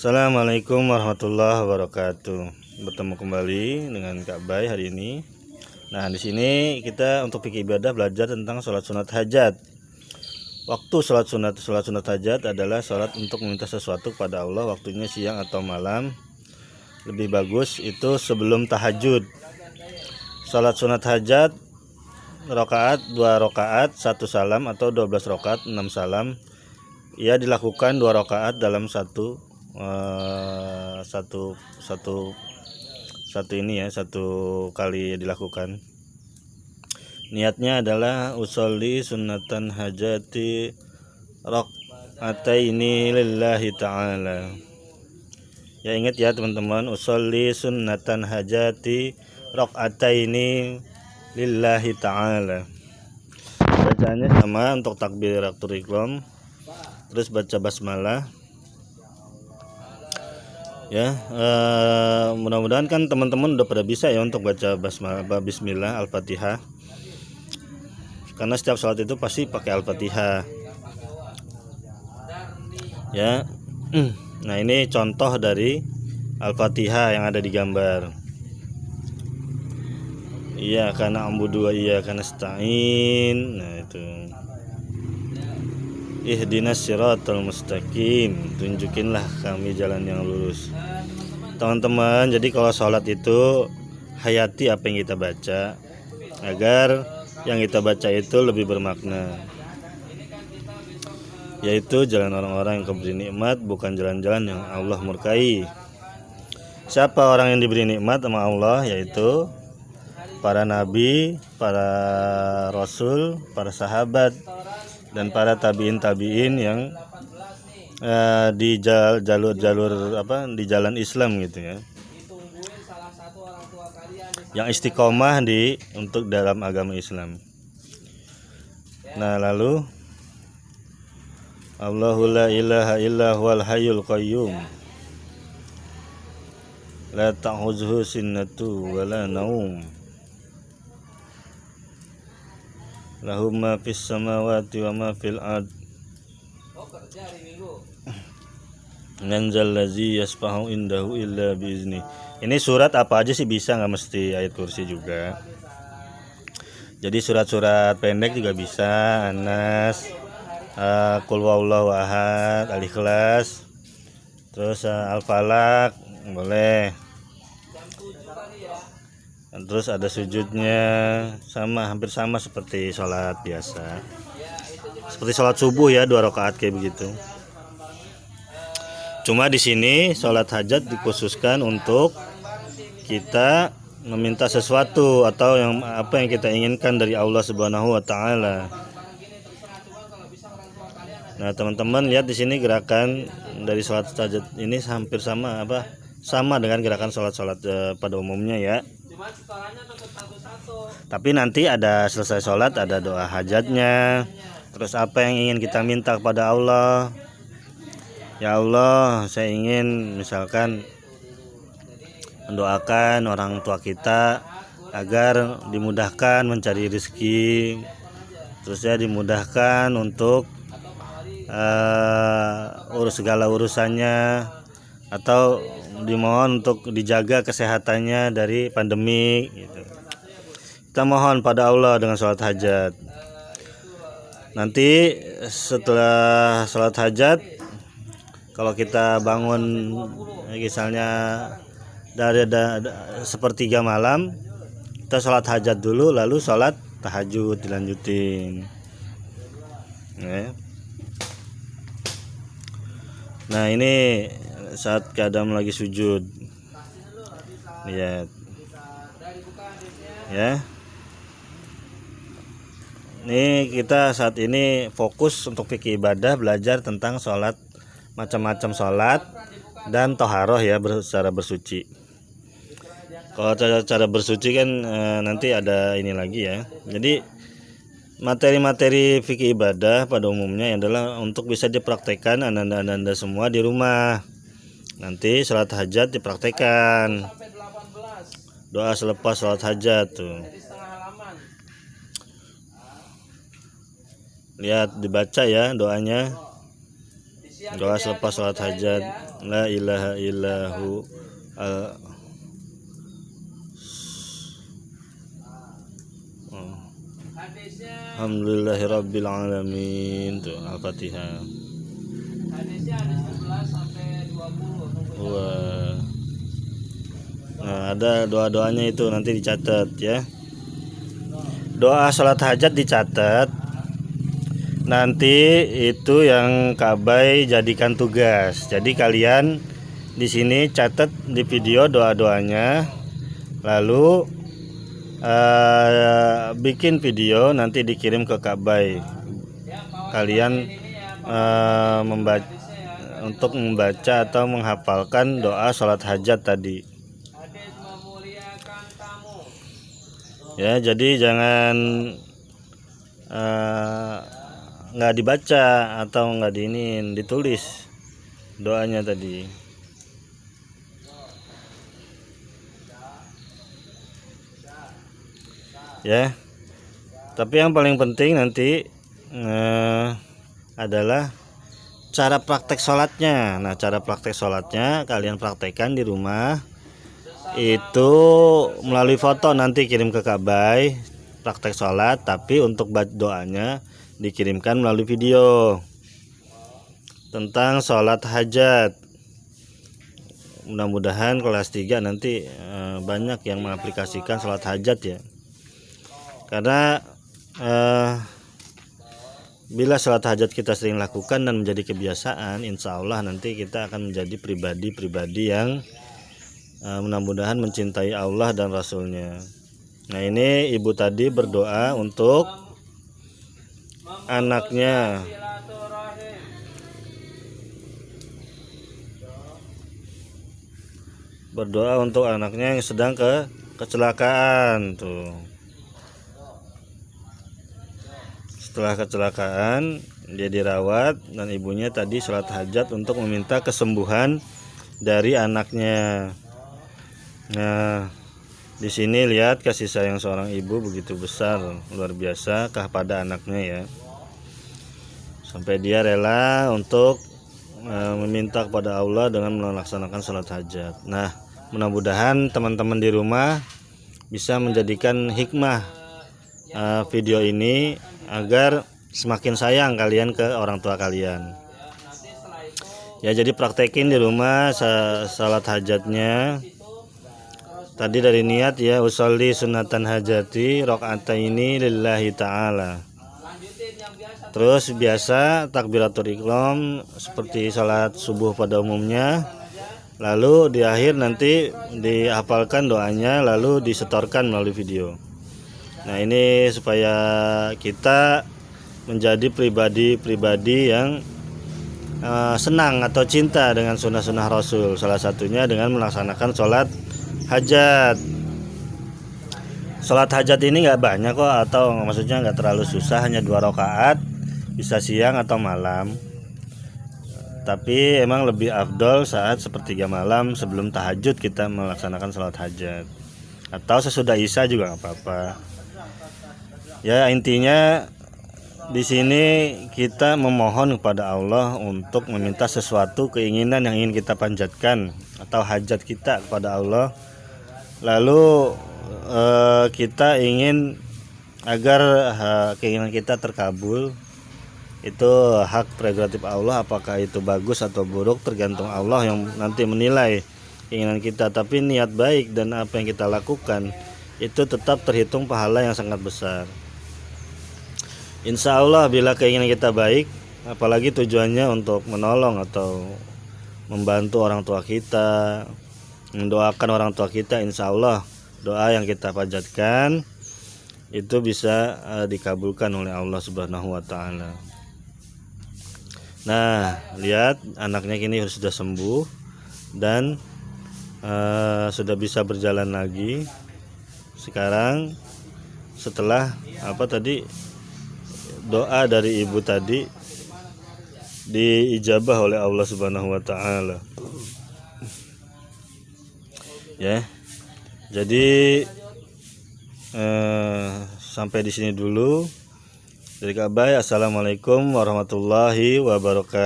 Assalamualaikum warahmatullahi wabarakatuh. Bertemu kembali dengan Kak Bay hari ini. Nah, di sini kita untuk fikih ibadah belajar tentang sholat sunat hajat. Waktu sholat sunat hajat adalah sholat untuk meminta sesuatu kepada Allah, waktunya siang atau malam. Lebih bagus itu sebelum tahajud. Sholat sunat hajat rakaat 2 rakaat 1 salam atau 12 rakaat 6 salam. Ia dilakukan 2 rakaat dalam satu kali dilakukan. Niatnya adalah usolli sunnatan hajati rakaataini lillahi ta'ala. Ya, ingat ya teman-teman, usolli sunnatan hajati rakaataini lillahi ta'ala. Bacaannya sama untuk takbiratul ihram, terus baca basmalah. Ya, mudah-mudahan kan teman-teman udah pada bisa ya untuk baca basmalah, bismillah, al-fatihah. Karena setiap sholat itu pasti pakai al-fatihah. Ya. Nah, ini contoh dari al-fatihah yang ada di gambar. Iya, karena ambudu iya karena stain. Nah, itu. Ihdinas siratal mustaqim, tunjukinlah kami jalan yang lurus. Teman-teman, jadi kalau sholat itu hayati apa yang kita baca agar yang kita baca itu lebih bermakna, yaitu jalan orang-orang yang diberi nikmat, bukan jalan-jalan yang Allah murkai. Siapa orang yang diberi nikmat sama Allah? Yaitu para nabi, para rasul, para sahabat, dan para tabiin yang di jalur di jalan Islam gitu ya, yang istiqomah untuk dalam agama Islam. Nah, lalu Allahu la ilaha illa huwal hayyul qayyum la ta'khudhuhu sinnatu wa la naum lahu ma fis samawati wa ma fil ard manzallazi yasfahu indahu illa biizni. Ini surat apa aja sih bisa, nggak mesti ayat kursi juga. Jadi surat-surat pendek juga bisa, Anas, Qul huwallahu ahad, Al-Ikhlas, terus Al-Falaq boleh. Terus ada sujudnya hampir sama seperti sholat biasa, seperti sholat subuh ya, 2 rakaat kayak begitu. Cuma di sini sholat hajat dikhususkan untuk kita meminta sesuatu atau apa yang kita inginkan dari Allah Subhanahu wa taala. Nah, teman-teman lihat di sini gerakan dari sholat hajat ini hampir sama dengan gerakan sholat pada umumnya ya. Tapi nanti ada selesai sholat ada doa hajatnya, terus apa yang ingin kita minta kepada Allah. Ya Allah, saya ingin misalkan mendoakan orang tua kita agar dimudahkan mencari rezeki, terus ya dimudahkan untuk urus segala urusannya, atau dimohon untuk dijaga kesehatannya dari pandemi gitu. Kita mohon pada Allah dengan sholat hajat. Nanti setelah sholat hajat, kalau kita bangun misalnya dari sepertiga malam, kita sholat hajat dulu, lalu sholat tahajud dilanjutin ya. Nah, ini saat Adam lagi sujud, lihat ya. Ini kita saat ini fokus untuk fikih ibadah, belajar tentang sholat, macam-macam sholat dan toharoh ya, secara bersuci. Kalau cara bersuci kan nanti ada ini lagi ya. Jadi materi-materi fikih ibadah pada umumnya adalah untuk bisa dipraktekkan anda semua di rumah. Nanti sholat hajat dipraktekkan, doa selepas sholat hajat tuh. Lihat dibaca ya doanya. Doa selepas sholat hajat. La ilaha illahu Alhamdulillahirabbil alamin. Tuh Al-Fatihah. Hadisnya ada 11 sampai 20. Wah. Nah, ada doa-doanya itu nanti dicatat ya. Doa sholat hajat dicatat. Nanti itu yang Ka'bay jadikan tugas. Jadi kalian di sini catat di video doa-doanya. Lalu bikin video nanti dikirim ke Ka'bay. Kalian untuk membaca atau menghafalkan doa sholat hajat tadi. Ya, jadi jangan nggak dibaca atau nggak diinin, ditulis doanya tadi. Ya, tapi yang paling penting nanti adalah cara praktek sholatnya. Nah, cara praktek sholatnya kalian praktekkan di rumah itu melalui foto, nanti kirim ke Ka'bay praktek sholat, tapi untuk doanya dikirimkan melalui video tentang sholat hajat. Mudah-mudahan kelas 3 nanti banyak yang mengaplikasikan sholat hajat ya, karena bila sholat hajat kita sering lakukan dan menjadi kebiasaan, insya Allah nanti kita akan menjadi pribadi-pribadi yang mudah-mudahan mencintai Allah dan Rasulnya. Nah, ini ibu tadi berdoa untuk anaknya. Berdoa untuk anaknya yang sedang kecelakaan tuh. Setelah kecelakaan dia dirawat dan ibunya tadi sholat hajat untuk meminta kesembuhan dari anaknya. Nah, di sini lihat kasih sayang seorang ibu begitu besar, luar biasa kepada anaknya ya. Sampai dia rela untuk meminta kepada Allah dengan melaksanakan sholat hajat. Nah, mudah-mudahan teman-teman di rumah bisa menjadikan hikmah video ini agar semakin sayang kalian ke orang tua kalian. Ya, jadi praktekin di rumah sholat hajatnya. Tadi dari niat ya, usolli sunatan hajati rakaataini lillahi ta'ala. Terus biasa takbiratul ihram seperti salat subuh pada umumnya. Lalu di akhir nanti dihafalkan doanya, lalu disetorkan melalui video. Nah, ini supaya kita menjadi pribadi-pribadi yang senang atau cinta dengan sunnah-sunnah Rasul. Salah satunya dengan melaksanakan sholat hajat. Sholat hajat ini nggak banyak kok, atau maksudnya nggak terlalu susah, hanya 2 rakaat, bisa siang atau malam. Tapi emang lebih afdol saat sepertiga malam sebelum tahajud kita melaksanakan sholat hajat, atau sesudah isya juga nggak apa-apa. Ya, intinya di sini kita memohon kepada Allah untuk meminta sesuatu keinginan yang ingin kita panjatkan atau hajat kita kepada Allah. Lalu kita ingin agar keinginan kita terkabul. Itu hak prerogatif Allah, apakah itu bagus atau buruk tergantung Allah yang nanti menilai keinginan kita. Tapi niat baik dan apa yang kita lakukan itu tetap terhitung pahala yang sangat besar. Insya Allah bila keinginan kita baik, apalagi tujuannya untuk menolong atau membantu orang tua kita, mendoakan orang tua kita, insya Allah doa yang kita panjatkan itu bisa dikabulkan oleh Allah Subhanahu wa Ta'ala. Nah, lihat anaknya kini sudah sembuh dan sudah bisa berjalan lagi. Sekarang setelah doa dari ibu tadi diijabah oleh Allah Subhanahu wa Ta'ala. Ya, jadi sampai di sini dulu dari Ka'bay. Assalamualaikum warahmatullahi wabarakatuh.